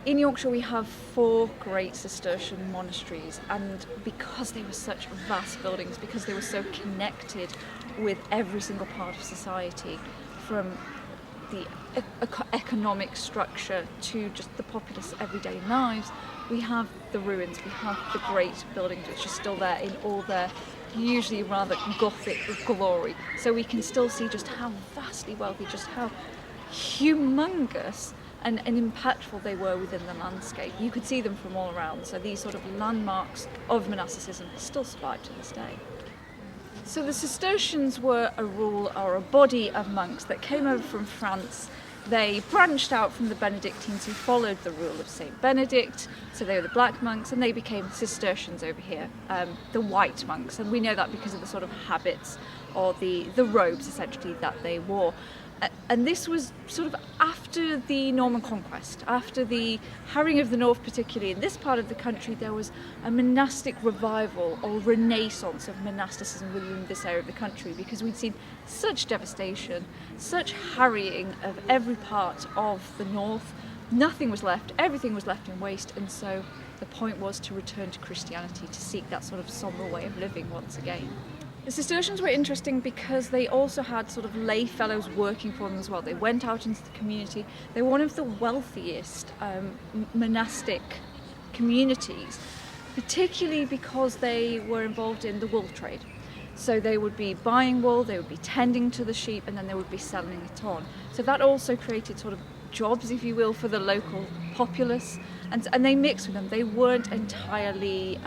In Yorkshire we have 4 great Cistercian monasteries, and because they were such vast buildings, because they were so connected with every single part of society, from the economic structure to just the populace everyday lives, we have the ruins, we have the great buildings which are still there in all their usually rather Gothic glory. So we can still see just how vastly wealthy, just how humongous and impactful they were within the landscape. You could see them from all around, so these sort of landmarks of monasticism still survive to this day. So the Cistercians were a rule or a body of monks that came over from France. They branched out from the Benedictines who followed the rule of Saint Benedict, so they were the black monks, and they became Cistercians over here, the white monks, and we know that because of the sort of habits or the robes essentially that they wore. And this was sort of after the Norman conquest, after the harrying of the north, particularly in this part of the country. There was a monastic revival or renaissance of monasticism within this area of the country, because we'd seen such devastation, such harrying of every part of the north. Nothing was left, everything was left in waste, and so the point was to return to Christianity, to seek that sort of sombre way of living once again. The Cistercians were interesting because they also had sort of lay fellows working for them as well. They went out into the community. They were one of the wealthiest monastic communities, particularly because they were involved in the wool trade. So they would be buying wool, they would be tending to the sheep, and then they would be selling it on. So that also created sort of jobs, if you will, for the local populace, and they mixed with them. They weren't entirely,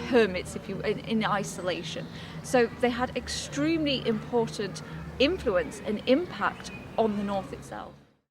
hermits, if you, in isolation. So they had extremely important influence and impact on the north itself.